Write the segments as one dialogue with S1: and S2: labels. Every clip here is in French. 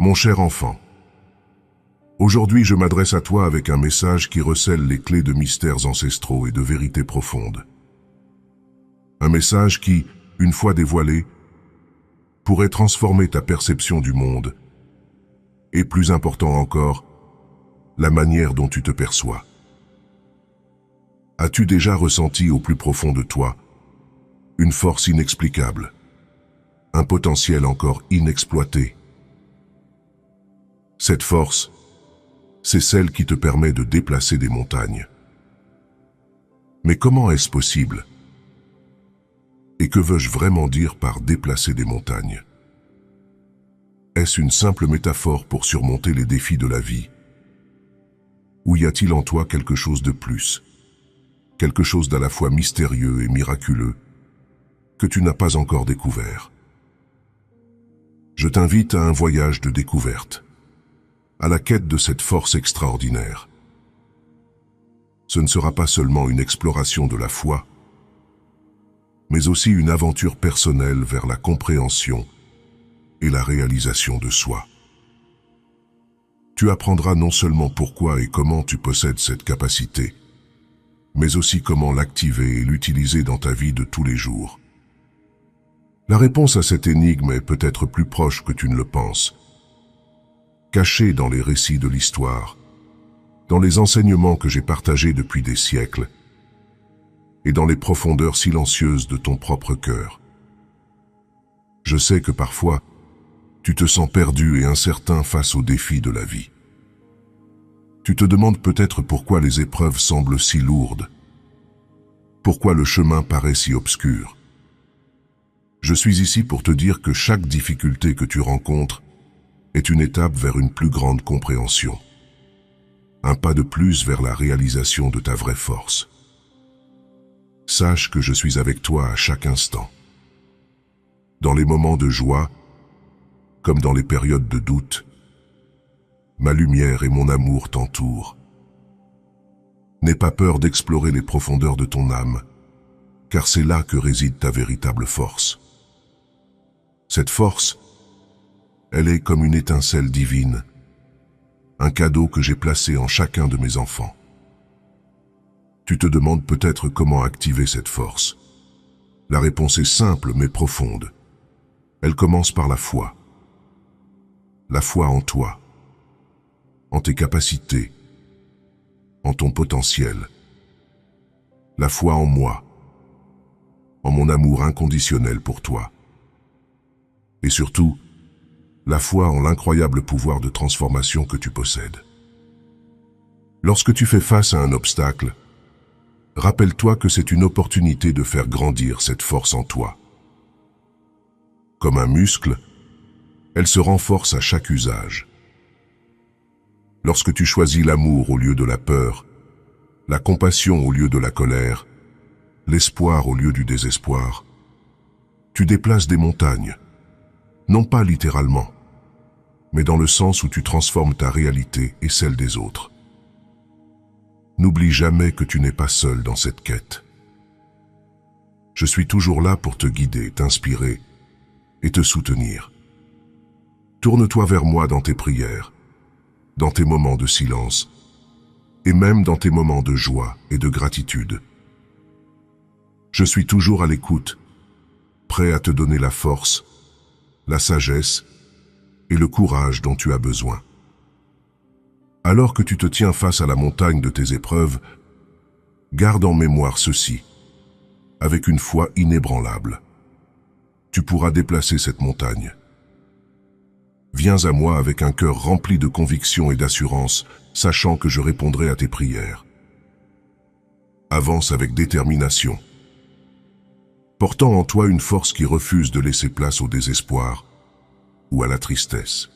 S1: Mon cher enfant, aujourd'hui je m'adresse à toi avec un message qui recèle les clés de mystères ancestraux et de vérités profondes. Un message qui, une fois dévoilé, pourrait transformer ta perception du monde et, plus important encore, la manière dont tu te perçois. As-tu déjà ressenti au plus profond de toi une force inexplicable, un potentiel encore inexploité? Cette force, c'est celle qui te permet de déplacer des montagnes. Mais comment est-ce possible? Et que veux-je vraiment dire par déplacer des montagnes? Est-ce une simple métaphore pour surmonter les défis de la vie? Ou y a-t-il en toi quelque chose de plus? Quelque chose d'à la fois mystérieux et miraculeux que tu n'as pas encore découvert? Je t'invite à un voyage de découverte, à la quête de cette force extraordinaire. Ce ne sera pas seulement une exploration de la foi, mais aussi une aventure personnelle vers la compréhension et la réalisation de soi. Tu apprendras non seulement pourquoi et comment tu possèdes cette capacité, mais aussi comment l'activer et l'utiliser dans ta vie de tous les jours. La réponse à cette énigme est peut-être plus proche que tu ne le penses, cachée dans les récits de l'histoire, dans les enseignements que j'ai partagés depuis des siècles, et dans les profondeurs silencieuses de ton propre cœur. Je sais que parfois, tu te sens perdu et incertain face aux défis de la vie. Tu te demandes peut-être pourquoi les épreuves semblent si lourdes, pourquoi le chemin paraît si obscur. Je suis ici pour te dire que chaque difficulté que tu rencontres est une étape vers une plus grande compréhension, un pas de plus vers la réalisation de ta vraie force. Sache que je suis avec toi à chaque instant. Dans les moments de joie, comme dans les périodes de doute, ma lumière et mon amour t'entourent. N'aie pas peur d'explorer les profondeurs de ton âme, car c'est là que réside ta véritable force. Cette force, elle est comme une étincelle divine, un cadeau que j'ai placé en chacun de mes enfants. Tu te demandes peut-être comment activer cette force. La réponse est simple mais profonde. Elle commence par la foi. La foi en toi, en tes capacités, en ton potentiel. La foi en moi, en mon amour inconditionnel pour toi. Et surtout, la foi en l'incroyable pouvoir de transformation que tu possèdes. Lorsque tu fais face à un obstacle, rappelle-toi que c'est une opportunité de faire grandir cette force en toi. Comme un muscle, elle se renforce à chaque usage. Lorsque tu choisis l'amour au lieu de la peur, la compassion au lieu de la colère, l'espoir au lieu du désespoir, tu déplaces des montagnes, non pas littéralement, mais dans le sens où tu transformes ta réalité et celle des autres. N'oublie jamais que tu n'es pas seul dans cette quête. Je suis toujours là pour te guider, t'inspirer et te soutenir. Tourne-toi vers moi dans tes prières, dans tes moments de silence, et même dans tes moments de joie et de gratitude. Je suis toujours à l'écoute, prêt à te donner la force, la sagesse et le courage dont tu as besoin. Alors que tu te tiens face à la montagne de tes épreuves, garde en mémoire ceci, avec une foi inébranlable. Tu pourras déplacer cette montagne. Viens à moi avec un cœur rempli de conviction et d'assurance, sachant que je répondrai à tes prières. Avance avec détermination, portant en toi une force qui refuse de laisser place au désespoir ou à la tristesse.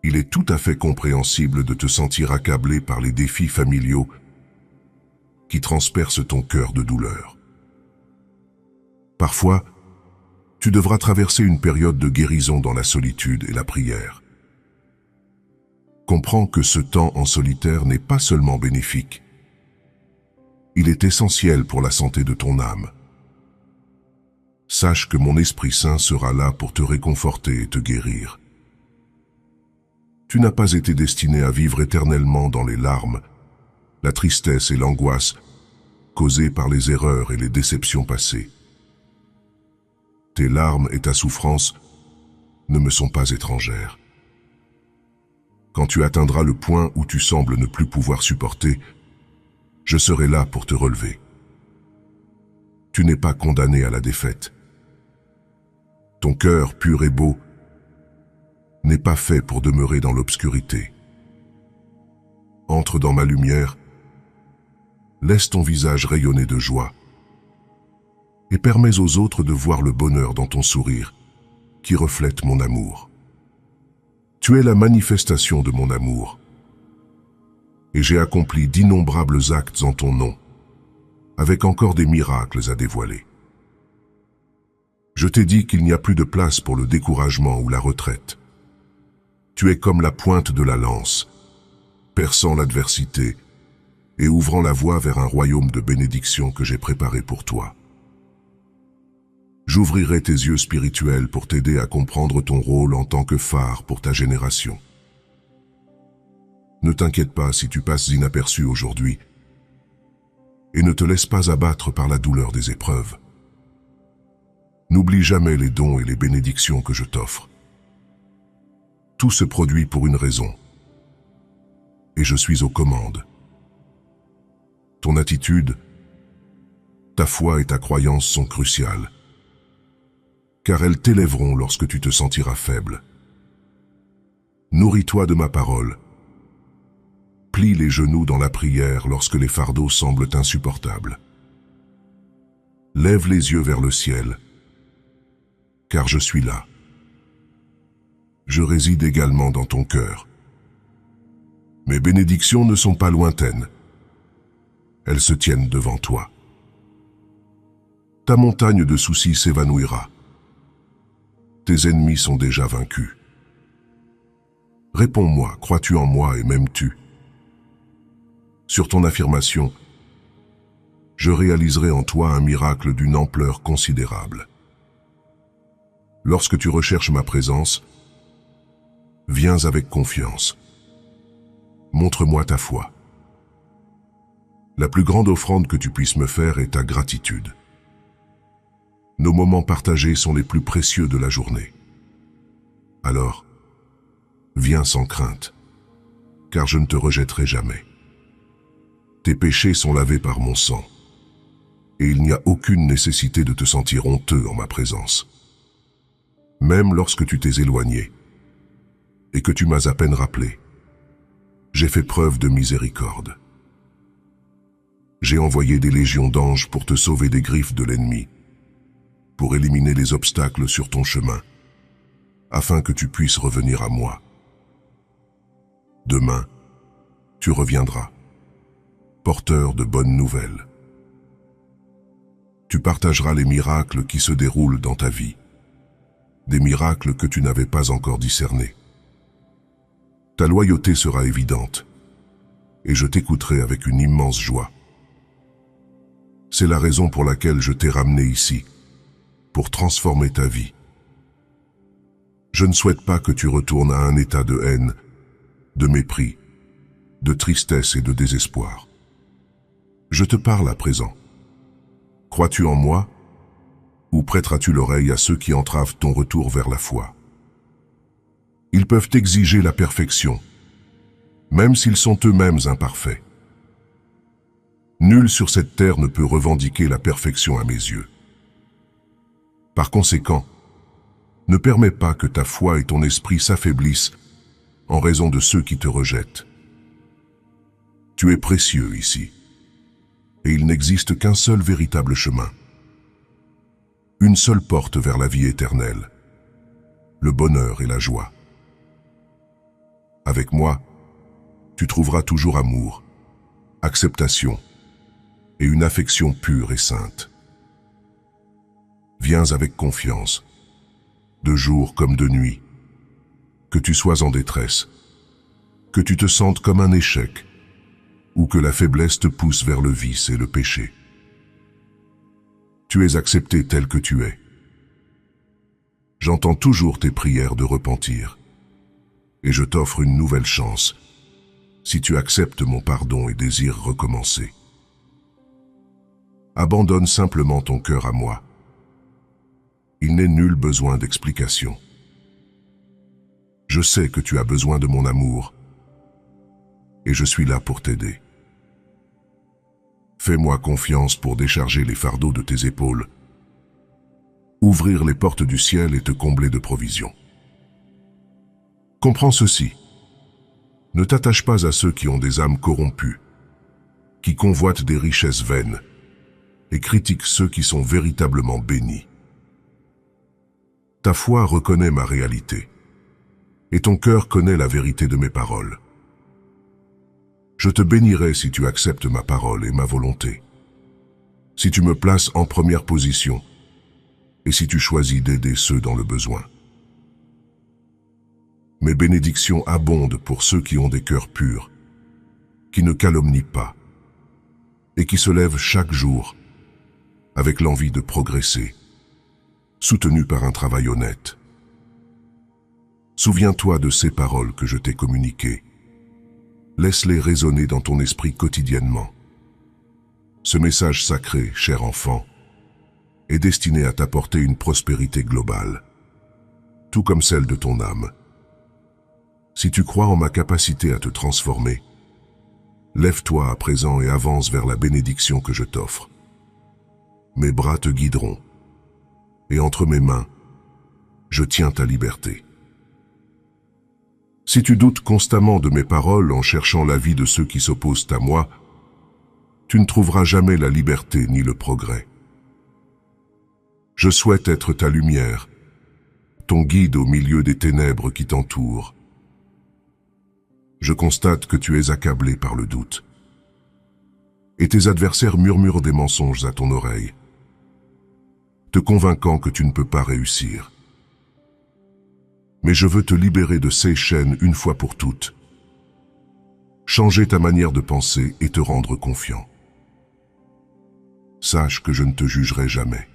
S1: Il est tout à fait compréhensible de te sentir accablé par les défis familiaux qui transpercent ton cœur de douleur. Parfois, tu devras traverser une période de guérison dans la solitude et la prière. Comprends que ce temps en solitaire n'est pas seulement bénéfique. Il est essentiel pour la santé de ton âme. Sache que mon Esprit Saint sera là pour te réconforter et te guérir. Tu n'as pas été destiné à vivre éternellement dans les larmes, la tristesse et l'angoisse causées par les erreurs et les déceptions passées. Tes larmes et ta souffrance ne me sont pas étrangères. Quand tu atteindras le point où tu sembles ne plus pouvoir supporter, je serai là pour te relever. Tu n'es pas condamné à la défaite. Ton cœur pur et beau n'est pas fait pour demeurer dans l'obscurité. Entre dans ma lumière, laisse ton visage rayonner de joie et permets aux autres de voir le bonheur dans ton sourire qui reflète mon amour. Tu es la manifestation de mon amour et j'ai accompli d'innombrables actes en ton nom, avec encore des miracles à dévoiler. Je t'ai dit qu'il n'y a plus de place pour le découragement ou la retraite. Tu es comme la pointe de la lance, perçant l'adversité et ouvrant la voie vers un royaume de bénédiction que j'ai préparé pour toi. J'ouvrirai tes yeux spirituels pour t'aider à comprendre ton rôle en tant que phare pour ta génération. Ne t'inquiète pas si tu passes inaperçu aujourd'hui et ne te laisse pas abattre par la douleur des épreuves. N'oublie jamais les dons et les bénédictions que je t'offre. Tout se produit pour une raison, et je suis aux commandes. Ton attitude, ta foi et ta croyance sont cruciales, car elles t'élèveront lorsque tu te sentiras faible. Nourris-toi de ma parole. Plie les genoux dans la prière lorsque les fardeaux semblent insupportables. Lève les yeux vers le ciel, car je suis là. Je réside également dans ton cœur. Mes bénédictions ne sont pas lointaines. Elles se tiennent devant toi. Ta montagne de soucis s'évanouira. Tes ennemis sont déjà vaincus. Réponds-moi, crois-tu en moi et m'aimes-tu? Sur ton affirmation, je réaliserai en toi un miracle d'une ampleur considérable. Lorsque tu recherches ma présence, viens avec confiance. Montre-moi ta foi. La plus grande offrande que tu puisses me faire est ta gratitude. Nos moments partagés sont les plus précieux de la journée. Alors, viens sans crainte, car je ne te rejetterai jamais. Tes péchés sont lavés par mon sang, et il n'y a aucune nécessité de te sentir honteux en ma présence. Même lorsque tu t'es éloigné, et que tu m'as à peine rappelé, j'ai fait preuve de miséricorde. J'ai envoyé des légions d'anges pour te sauver des griffes de l'ennemi, pour éliminer les obstacles sur ton chemin, afin que tu puisses revenir à moi. Demain, tu reviendras, porteur de bonnes nouvelles. Tu partageras les miracles qui se déroulent dans ta vie, des miracles que tu n'avais pas encore discernés. Ta loyauté sera évidente, et je t'écouterai avec une immense joie. C'est la raison pour laquelle je t'ai ramené ici, pour transformer ta vie. Je ne souhaite pas que tu retournes à un état de haine, de mépris, de tristesse et de désespoir. Je te parle à présent. Crois-tu en moi, ou prêteras-tu l'oreille à ceux qui entravent ton retour vers la foi? Ils peuvent exiger la perfection, même s'ils sont eux-mêmes imparfaits. Nul sur cette terre ne peut revendiquer la perfection à mes yeux. Par conséquent, ne permets pas que ta foi et ton esprit s'affaiblissent en raison de ceux qui te rejettent. Tu es précieux ici, et il n'existe qu'un seul véritable chemin. Une seule porte vers la vie éternelle, le bonheur et la joie. Avec moi, tu trouveras toujours amour, acceptation et une affection pure et sainte. Viens avec confiance, de jour comme de nuit, que tu sois en détresse, que tu te sentes comme un échec, ou que la faiblesse te pousse vers le vice et le péché. Tu es accepté tel que tu es. J'entends toujours tes prières de repentir. et je t'offre une nouvelle chance, si tu acceptes mon pardon et désires recommencer. Abandonne simplement ton cœur à moi. Il n'est nul besoin d'explication. Je sais que tu as besoin de mon amour, et je suis là pour t'aider. Fais-moi confiance pour décharger les fardeaux de tes épaules, ouvrir les portes du ciel et te combler de provisions. Comprends ceci. Ne t'attache pas à ceux qui ont des âmes corrompues, qui convoitent des richesses vaines et critiquent ceux qui sont véritablement bénis. Ta foi reconnaît ma réalité, et ton cœur connaît la vérité de mes paroles. Je te bénirai si tu acceptes ma parole et ma volonté, si tu me places en première position, et si tu choisis d'aider ceux dans le besoin. Mes bénédictions abondent pour ceux qui ont des cœurs purs, qui ne calomnient pas, et qui se lèvent chaque jour avec l'envie de progresser, soutenus par un travail honnête. Souviens-toi de ces paroles que je t'ai communiquées. Laisse-les résonner dans ton esprit quotidiennement. Ce message sacré, cher enfant, est destiné à t'apporter une prospérité globale, tout comme celle de ton âme. Si tu crois en ma capacité à te transformer, lève-toi à présent et avance vers la bénédiction que je t'offre. Mes bras te guideront, et entre mes mains, je tiens ta liberté. Si tu doutes constamment de mes paroles en cherchant l'avis de ceux qui s'opposent à moi, tu ne trouveras jamais la liberté ni le progrès. Je souhaite être ta lumière, ton guide au milieu des ténèbres qui t'entourent. Je constate que tu es accablé par le doute, et tes adversaires murmurent des mensonges à ton oreille, te convainquant que tu ne peux pas réussir. Mais je veux te libérer de ces chaînes une fois pour toutes, changer ta manière de penser et te rendre confiant. Sache que je ne te jugerai jamais.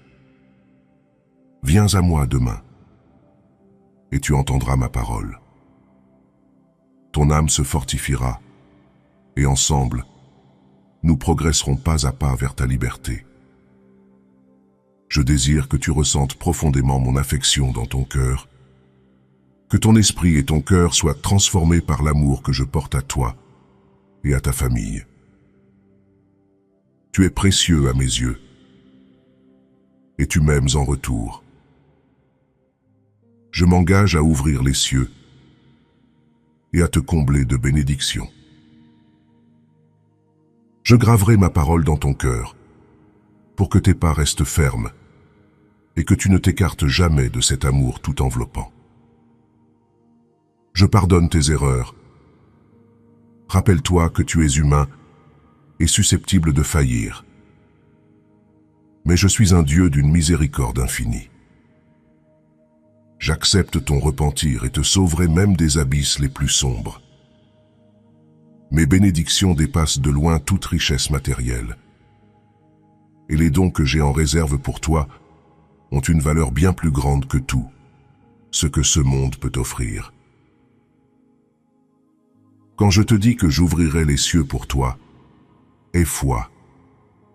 S1: Viens à moi demain, et tu entendras ma parole. Ton âme se fortifiera, et ensemble, nous progresserons pas à pas vers ta liberté. Je désire que tu ressentes profondément mon affection dans ton cœur, que ton esprit et ton cœur soient transformés par l'amour que je porte à toi et à ta famille. Tu es précieux à mes yeux, et tu m'aimes en retour. Je m'engage à ouvrir les cieux et à te combler de bénédictions. Je graverai ma parole dans ton cœur, pour que tes pas restent fermes et que tu ne t'écartes jamais de cet amour tout enveloppant. Je pardonne tes erreurs. Rappelle-toi que tu es humain et susceptible de faillir. Mais je suis un Dieu d'une miséricorde infinie. J'accepte ton repentir et te sauverai même des abysses les plus sombres. Mes bénédictions dépassent de loin toute richesse matérielle. Et les dons que j'ai en réserve pour toi ont une valeur bien plus grande que tout ce que ce monde peut offrir. Quand je te dis que j'ouvrirai les cieux pour toi, aie foi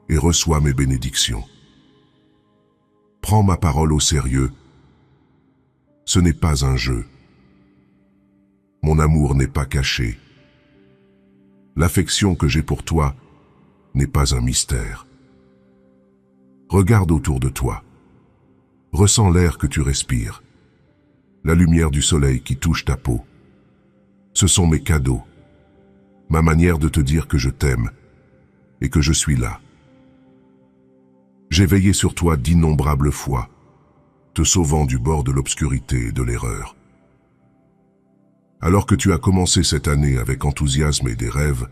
S1: et reçois mes bénédictions. Prends ma parole au sérieux. Ce n'est pas un jeu. Mon amour n'est pas caché. L'affection que j'ai pour toi n'est pas un mystère. Regarde autour de toi. Ressens l'air que tu respires, la lumière du soleil qui touche ta peau. Ce sont mes cadeaux, ma manière de te dire que je t'aime et que je suis là. J'ai veillé sur toi d'innombrables fois, te sauvant du bord de l'obscurité et de l'erreur. Alors que tu as commencé cette année avec enthousiasme et des rêves,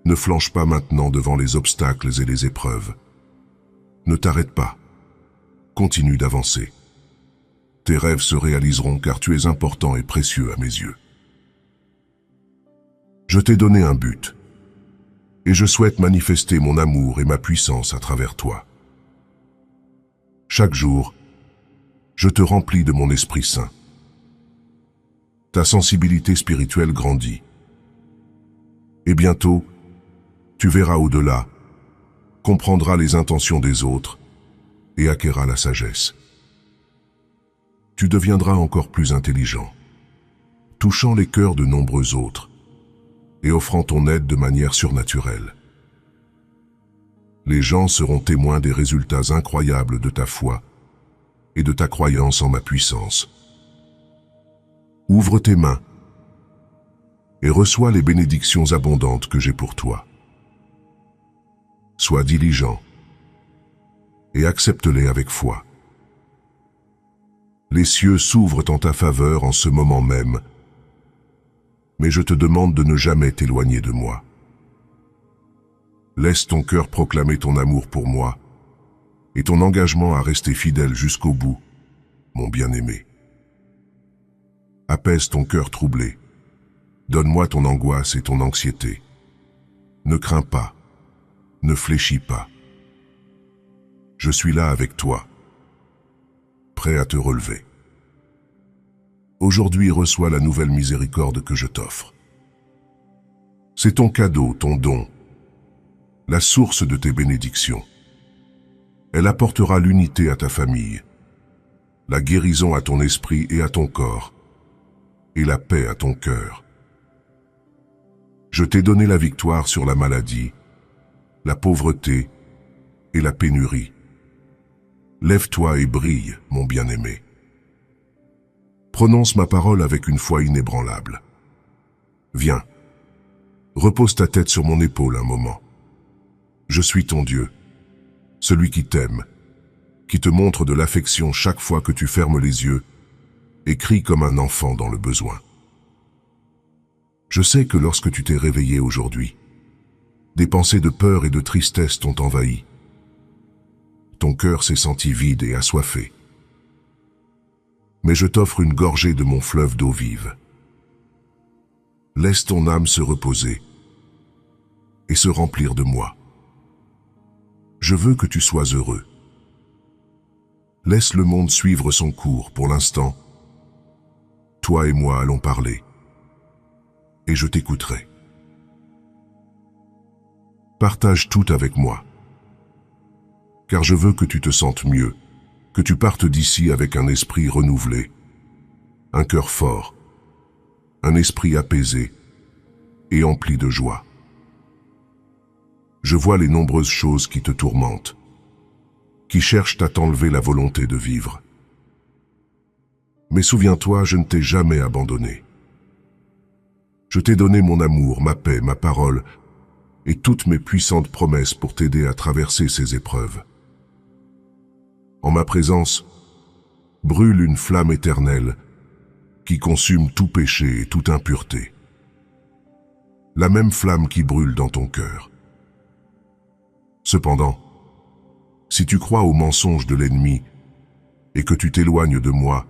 S1: ne flanche pas maintenant devant les obstacles et les épreuves. Ne t'arrête pas. Continue d'avancer. Tes rêves se réaliseront car tu es important et précieux à mes yeux. Je t'ai donné un but, et je souhaite manifester mon amour et ma puissance à travers toi. Chaque jour, je te remplis de mon Esprit Saint. Ta sensibilité spirituelle grandit. Et bientôt, tu verras au-delà, comprendras les intentions des autres et acquerras la sagesse. Tu deviendras encore plus intelligent, touchant les cœurs de nombreux autres et offrant ton aide de manière surnaturelle. Les gens seront témoins des résultats incroyables de ta foi et de ta croyance en ma puissance. Ouvre tes mains et reçois les bénédictions abondantes que j'ai pour toi. Sois diligent et accepte-les avec foi. Les cieux s'ouvrent en ta faveur en ce moment même, mais je te demande de ne jamais t'éloigner de moi. Laisse ton cœur proclamer ton amour pour moi et ton engagement à rester fidèle jusqu'au bout, mon bien-aimé. Apaise ton cœur troublé. Donne-moi ton angoisse et ton anxiété. Ne crains pas, ne fléchis pas. Je suis là avec toi, prêt à te relever. Aujourd'hui, reçois la nouvelle miséricorde que je t'offre. C'est ton cadeau, ton don, la source de tes bénédictions. Elle apportera l'unité à ta famille, la guérison à ton esprit et à ton corps, et la paix à ton cœur. Je t'ai donné la victoire sur la maladie, la pauvreté et la pénurie. Lève-toi et brille, mon bien-aimé. Prononce ma parole avec une foi inébranlable. Viens, repose ta tête sur mon épaule un moment. Je suis ton Dieu, celui qui t'aime, qui te montre de l'affection chaque fois que tu fermes les yeux et cries comme un enfant dans le besoin. Je sais que lorsque tu t'es réveillé aujourd'hui, des pensées de peur et de tristesse t'ont envahi. Ton cœur s'est senti vide et assoiffé. Mais je t'offre une gorgée de mon fleuve d'eau vive. Laisse ton âme se reposer et se remplir de moi. Je veux que tu sois heureux. Laisse le monde suivre son cours pour l'instant. Toi et moi allons parler. Et je t'écouterai. Partage tout avec moi. Car je veux que tu te sentes mieux, que tu partes d'ici avec un esprit renouvelé, un cœur fort, un esprit apaisé et empli de joie. Je vois les nombreuses choses qui te tourmentent, qui cherchent à t'enlever la volonté de vivre. Mais souviens-toi, je ne t'ai jamais abandonné. Je t'ai donné mon amour, ma paix, ma parole et toutes mes puissantes promesses pour t'aider à traverser ces épreuves. En ma présence, brûle une flamme éternelle qui consume tout péché et toute impureté. La même flamme qui brûle dans ton cœur. Cependant, si tu crois aux mensonges de l'ennemi et que tu t'éloignes de moi,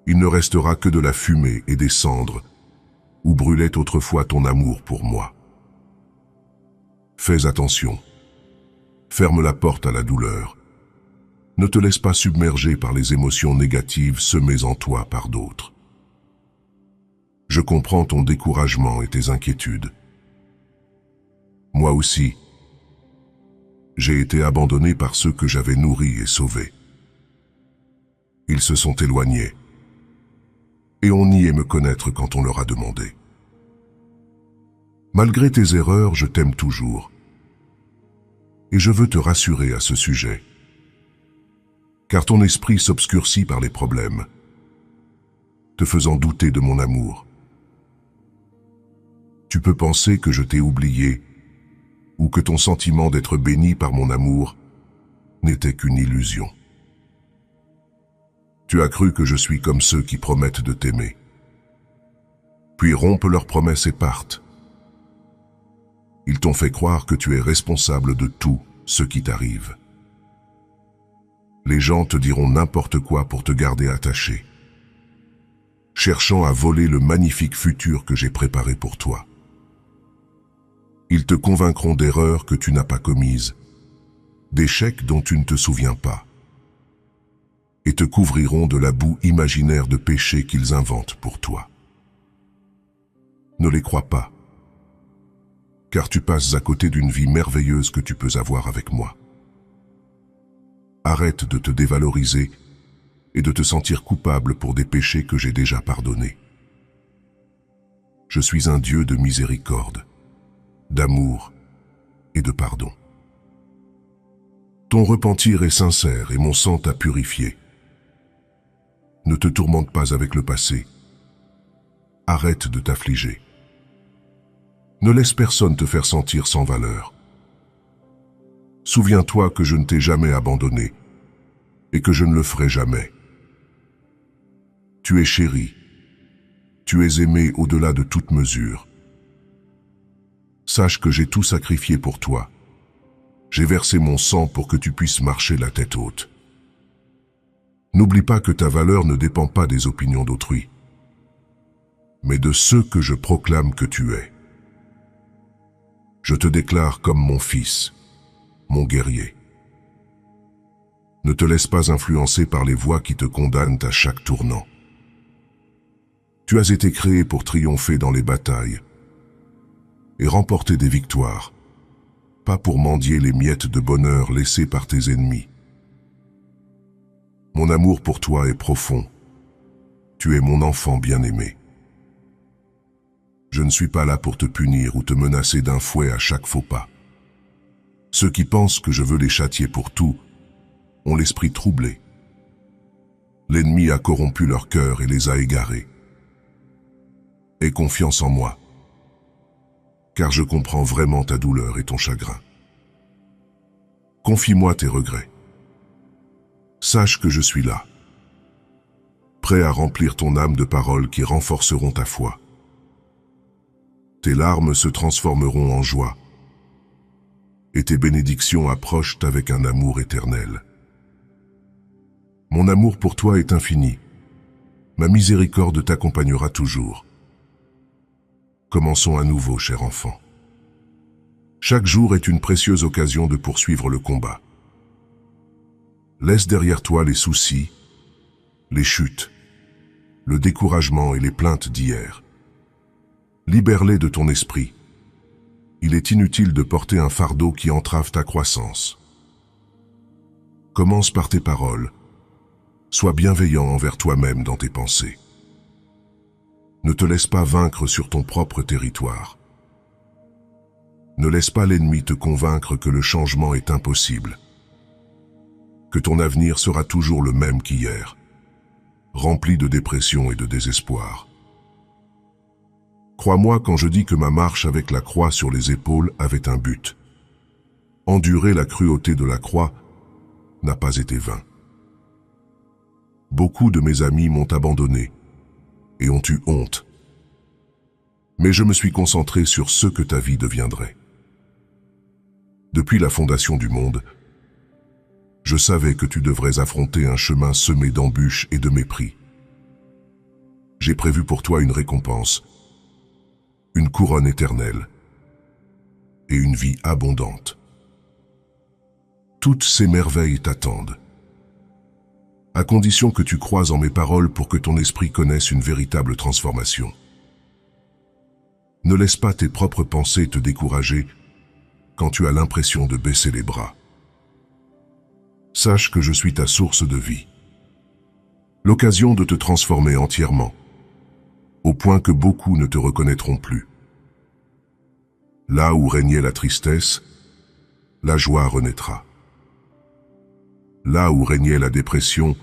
S1: il ne restera que de la fumée et des cendres où brûlait autrefois ton amour pour moi. Fais attention. Ferme la porte à la douleur. Ne te laisse pas submerger par les émotions négatives semées en toi par d'autres. Je comprends ton découragement et tes inquiétudes. Moi aussi, j'ai été abandonné par ceux que j'avais nourris et sauvés. Ils se sont éloignés, et on niait me connaître quand on leur a demandé. Malgré tes erreurs, je t'aime toujours, et je veux te rassurer à ce sujet, car ton esprit s'obscurcit par les problèmes, te faisant douter de mon amour. Tu peux penser que je t'ai oublié, ou que ton sentiment d'être béni par mon amour n'était qu'une illusion. Tu as cru que je suis comme ceux qui promettent de t'aimer, puis rompent leurs promesses et partent. Ils t'ont fait croire que tu es responsable de tout ce qui t'arrive. Les gens te diront n'importe quoi pour te garder attaché, cherchant à voler le magnifique futur que j'ai préparé pour toi. Ils te convaincront d'erreurs que tu n'as pas commises, d'échecs dont tu ne te souviens pas. et te couvriront de la boue imaginaire de péché qu'ils inventent pour toi. Ne les crois pas, car tu passes à côté d'une vie merveilleuse que tu peux avoir avec moi. Arrête de te dévaloriser et de te sentir coupable pour des péchés que j'ai déjà pardonnés. Je suis un Dieu de miséricorde, d'amour et de pardon. Ton repentir est sincère et mon sang t'a purifié. Ne te tourmente pas avec le passé. Arrête de t'affliger. Ne laisse personne te faire sentir sans valeur. Souviens-toi que je ne t'ai jamais abandonné et que je ne le ferai jamais. Tu es chéri. Tu es aimé au-delà de toute mesure. Sache que j'ai tout sacrifié pour toi. J'ai versé mon sang pour que tu puisses marcher la tête haute. N'oublie pas que ta valeur ne dépend pas des opinions d'autrui, mais de ceux que je proclame que tu es. Je te déclare comme mon fils, mon guerrier. Ne te laisse pas influencer par les voix qui te condamnent à chaque tournant. Tu as été créé pour triompher dans les batailles et remporter des victoires, pas pour mendier les miettes de bonheur laissées par tes ennemis. Mon amour pour toi est profond. Tu es mon enfant bien-aimé. Je ne suis pas là pour te punir ou te menacer d'un fouet à chaque faux pas. Ceux qui pensent que je veux les châtier pour tout ont l'esprit troublé. L'ennemi a corrompu leur cœur et les a égarés. Aie confiance en moi, car je comprends vraiment ta douleur et ton chagrin. Confie-moi tes regrets. Sache que je suis là, prêt à remplir ton âme de paroles qui renforceront ta foi. Tes larmes se transformeront en joie, et tes bénédictions approchent avec un amour éternel. Mon amour pour toi est infini. Ma miséricorde t'accompagnera toujours. Commençons à nouveau, cher enfant. Chaque jour est une précieuse occasion de poursuivre le combat. Laisse derrière toi les soucis, les chutes, le découragement et les plaintes d'hier. Libère-les de ton esprit. Il est inutile de porter un fardeau qui entrave ta croissance. Commence par tes paroles. Sois bienveillant envers toi-même dans tes pensées. Ne te laisse pas vaincre sur ton propre territoire. Ne laisse pas l'ennemi te convaincre que le changement est impossible, que ton avenir sera toujours le même qu'hier, rempli de dépression et de désespoir. Crois-moi quand je dis que ma marche avec la croix sur les épaules avait un but. Endurer la cruauté de la croix n'a pas été vain. Beaucoup de mes amis m'ont abandonné et ont eu honte. Mais je me suis concentré sur ce que ta vie deviendrait. Depuis la fondation du monde, je savais que tu devrais affronter un chemin semé d'embûches et de mépris. J'ai prévu pour toi une récompense, une couronne éternelle et une vie abondante. Toutes ces merveilles t'attendent, à condition que tu croies en mes paroles pour que ton esprit connaisse une véritable transformation. Ne laisse pas tes propres pensées te décourager quand tu as l'impression de baisser les bras. Sache que je suis ta source de vie, l'occasion de te transformer entièrement, au point que beaucoup ne te reconnaîtront plus. Là où régnait la tristesse, la joie renaîtra. Là où régnait la dépression,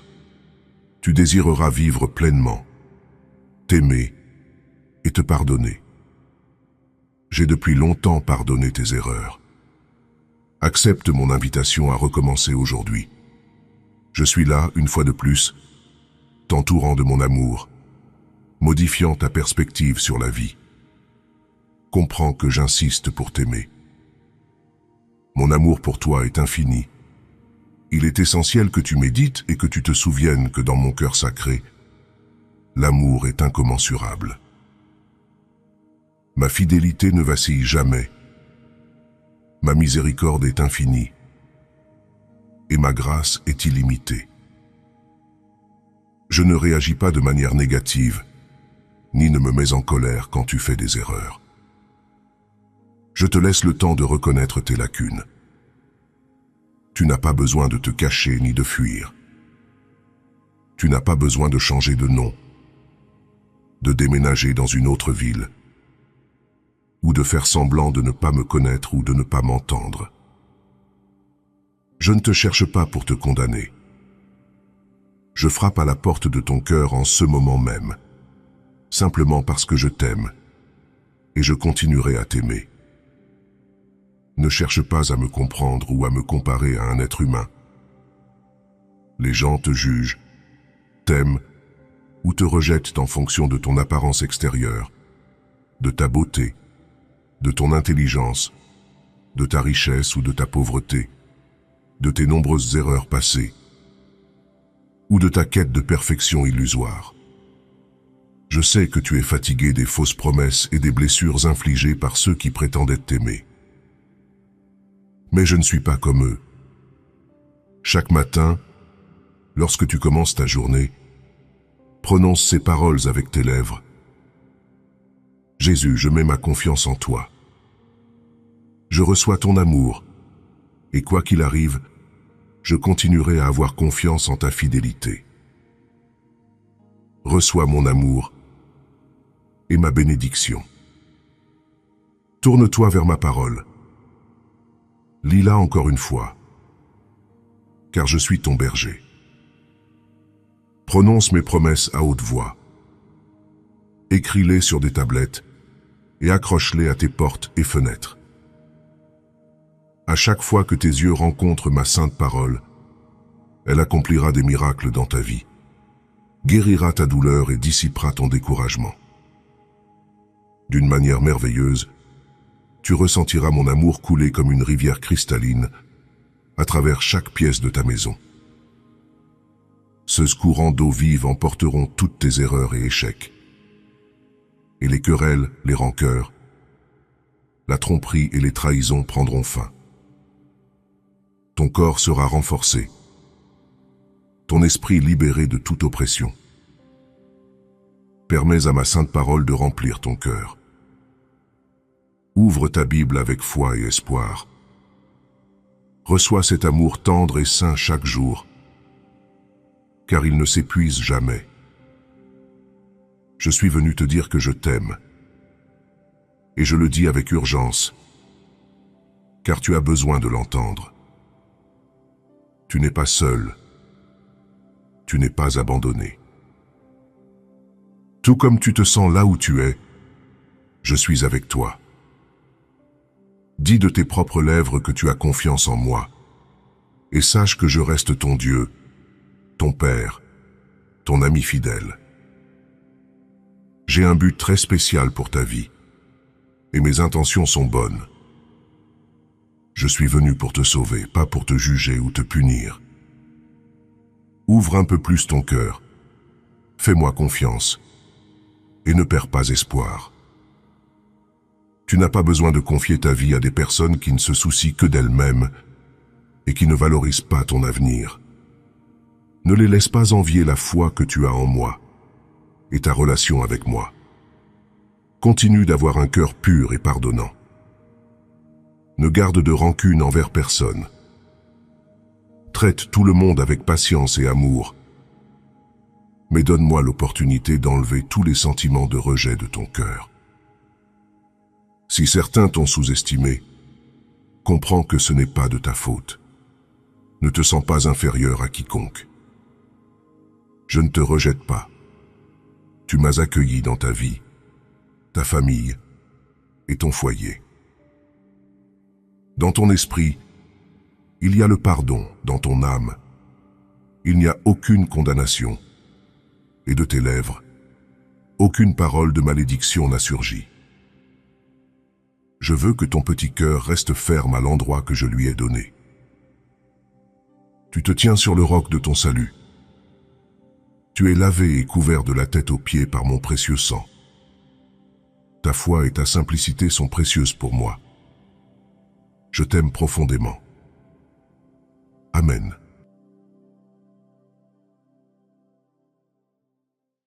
S1: tu désireras vivre pleinement, t'aimer et te pardonner. J'ai depuis longtemps pardonné tes erreurs. Accepte mon invitation à recommencer aujourd'hui. Je suis là, une fois de plus, t'entourant de mon amour, modifiant ta perspective sur la vie. Comprends que j'insiste pour t'aimer. Mon amour pour toi est infini. Il est essentiel que tu médites et que tu te souviennes que dans mon cœur sacré, l'amour est incommensurable. Ma fidélité ne vacille jamais. Ma miséricorde est infinie. Et ma grâce est illimitée. Je ne réagis pas de manière négative, ni ne me mets en colère quand tu fais des erreurs. Je te laisse le temps de reconnaître tes lacunes. Tu n'as pas besoin de te cacher ni de fuir. Tu n'as pas besoin de changer de nom, de déménager dans une autre ville, ou de faire semblant de ne pas me connaître ou de ne pas m'entendre. Je ne te cherche pas pour te condamner. Je frappe à la porte de ton cœur en ce moment même, simplement parce que je t'aime, et je continuerai à t'aimer. Ne cherche pas à me comprendre ou à me comparer à un être humain. Les gens te jugent, t'aiment ou te rejettent en fonction de ton apparence extérieure, de ta beauté, de ton intelligence, de ta richesse ou de ta pauvreté, de tes nombreuses erreurs passées, ou de ta quête de perfection illusoire. Je sais que tu es fatigué des fausses promesses et des blessures infligées par ceux qui prétendaient t'aimer. Mais je ne suis pas comme eux. Chaque matin, lorsque tu commences ta journée, prononce ces paroles avec tes lèvres. Jésus, je mets ma confiance en toi. Je reçois ton amour, et quoi qu'il arrive, je continuerai à avoir confiance en ta fidélité. Reçois mon amour et ma bénédiction. Tourne-toi vers ma parole. Lis-la encore une fois, car je suis ton berger. Prononce mes promesses à haute voix. Écris-les sur des tablettes et accroche-les à tes portes et fenêtres. À chaque fois que tes yeux rencontrent ma sainte parole, elle accomplira des miracles dans ta vie, guérira ta douleur et dissipera ton découragement. D'une manière merveilleuse, tu ressentiras mon amour couler comme une rivière cristalline à travers chaque pièce de ta maison. Ce courant d'eau vive emporteront toutes tes erreurs et échecs. Et les querelles, les rancœurs, la tromperie et les trahisons prendront fin. Ton corps sera renforcé, ton esprit libéré de toute oppression. Permets à ma sainte parole de remplir ton cœur. Ouvre ta Bible avec foi et espoir. Reçois cet amour tendre et saint chaque jour, car il ne s'épuise jamais. Je suis venu te dire que je t'aime, et je le dis avec urgence, car tu as besoin de l'entendre. Tu n'es pas seul, tu n'es pas abandonné. Tout comme tu te sens là où tu es, je suis avec toi. Dis de tes propres lèvres que tu as confiance en moi, et sache que je reste ton Dieu, ton Père, ton ami fidèle. J'ai un but très spécial pour ta vie, et mes intentions sont bonnes. Je suis venu pour te sauver, pas pour te juger ou te punir. Ouvre un peu plus ton cœur, fais-moi confiance, et ne perds pas espoir. Tu n'as pas besoin de confier ta vie à des personnes qui ne se soucient que d'elles-mêmes et qui ne valorisent pas ton avenir. Ne les laisse pas envier la foi que tu as en moi et ta relation avec moi. Continue d'avoir un cœur pur et pardonnant. Ne garde de rancune envers personne. Traite tout le monde avec patience et amour, mais donne-moi l'opportunité d'enlever tous les sentiments de rejet de ton cœur. Si certains t'ont sous-estimé, comprends que ce n'est pas de ta faute. Ne te sens pas inférieur à quiconque. Je ne te rejette pas. Tu m'as accueilli dans ta vie, ta famille et ton foyer. Dans ton esprit, il y a le pardon. Dans ton âme, il n'y a aucune condamnation. Et de tes lèvres, aucune parole de malédiction n'a surgi. Je veux que ton petit cœur reste ferme à l'endroit que je lui ai donné. Tu te tiens sur le roc de ton salut. Tu es lavé et couvert de la tête aux pieds par mon précieux sang. Ta foi et ta simplicité sont précieuses pour moi. Je t'aime profondément. Amen.